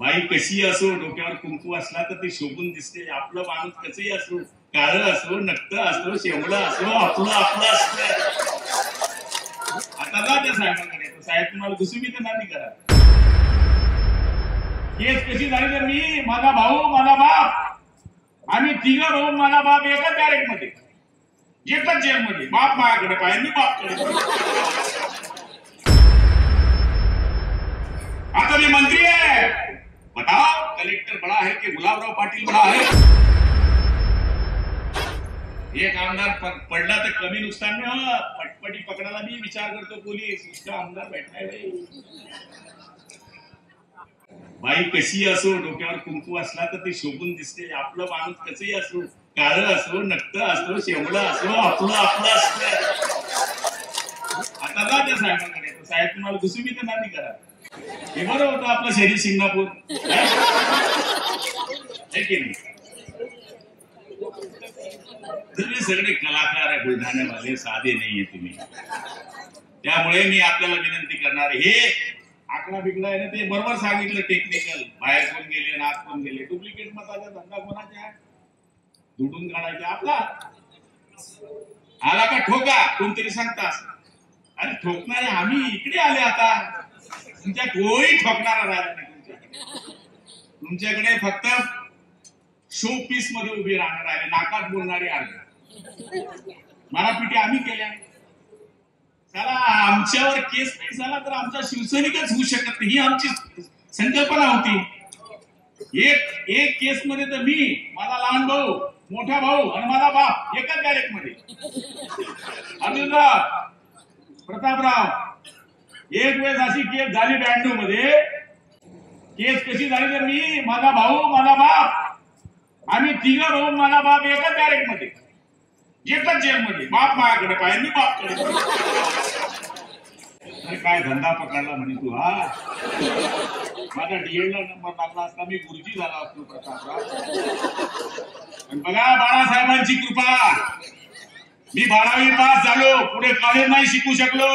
बाई कशी असो, डोक्यावर कुंकू असला तर ते शोभून दिसते. आपलं माणूस कसंही असो, काळं असो, नक्क असो, शेवळं असो, आपलं आपलं असतं. आता जा त्या साहेबांकडे. साहेब तुम्हाला दुसरी तर नाही करा. केस कशी झाली तर मी, माझा भाऊ, माझा बाप, आम्ही तिघ भाऊ, माझा बाप एकाच बॅरेक मध्ये, एकच जेल मध्ये. बाप माझ्याकडे पाहिजे, मी बापकडे. आता मी मंत्री आहे. बताओ कलेक्टर बड़ा है कि गुलाबराव पाटील बड़ा है? एक आमदार पडला तर कमी नुकसान नाही हो. पटपटी पकडायला मी विचार करतो पोलीस. इसका आमदार बैठा है भाई. बाई कशी असो, डोक्यावर कुंकू असला तर ते शोभून दिसते. आपलं माणूस कसंही असो, काळं असो, नक्क असो, शेवळं असो, आपलं आपलं असतं. आता जा त्या साहेबांकडे. साहेब तुम्हाला दुसरी तर नाही करा. हे बरं होतं आपलं शहरी सिंगापूर. तुम्ही सगळे कलाकार आहे, बुलढाण्यावाले साधे नाहीये तुम्ही. त्यामुळे मी आपल्याला विनंती करणार, हे आकडा बिकडा आहे ना ते बरोबर सांगितलं. टेक्निकल बाहेर कोण गेले ना आत कोण गेले. डुप्लिकेट मताचा धंदा कोणाचा आहे? दुडून काढायचा आपला. आला का ठोका, कोणतरी सांगतास. अरे ठोकणारे आम्ही इकडे आले. आता तुमच्या कोणी ठोकणारा राहिला नाही. तुमच्याकडे फक्त शो पीस मध्ये उभी राहणार आहे. नाकात बोलणारी आले. मराठीटी आम्ही केल्या. चला आमच्यावर केस नाही झाला तर आमचा शिवसैनिकच होऊ शकत नाही, ही आमची संकल्पना होती. एक केस मध्ये तर मी, माझा लहान भाऊ, मोठा भाऊ आणि माझा बाप एकाच बॅरेक मध्ये. अर्जुनराव, प्रतापराव, एक वेळेस अशी केस झाली 92 मध्ये. केस कशी झाली तर मी, माझा भाऊ, माझा बाप, आम्ही तिघ भाऊ, माझा बाप एकाच बॅरेक मध्ये, एकच जेल मध्ये. बाप माझ्याकडे पाहिजे, मी बापकडे. अरे काय धंदा पकडला म्हणे तू. हा माझा डीएड ला नंबर लागला असता मी गुरुजी झाला असतो प्रतापराव. पण बघा बाळासाहेबांची कृपा, मी 12वी पास झालो, पुढे कॉलेज नाही शिकू शकलो.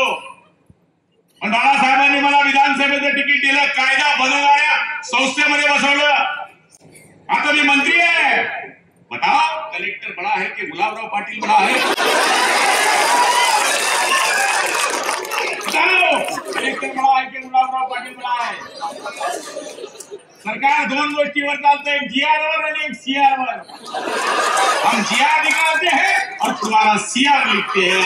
पण बाळासाहेबांनी मला विधानसभेचं तिकीट दिलं, कायदा बनवणाऱ्या संस्थेमध्ये बसवलं. आता मी मंत्री आहे. बताओ कलेक्टर बड़ा है कि गुलाबराव पाटील बड़ा है? बताओ कलेक्टर बड़ा है कि गुलाबराव पाटील बड़ा है? सरकार दोन गोष्टीवर चालते, एक जीआर वर आणि एक सीआर वर. हम जीआर निकालते हैं और तुम्हारा सीआर लिखते हैं.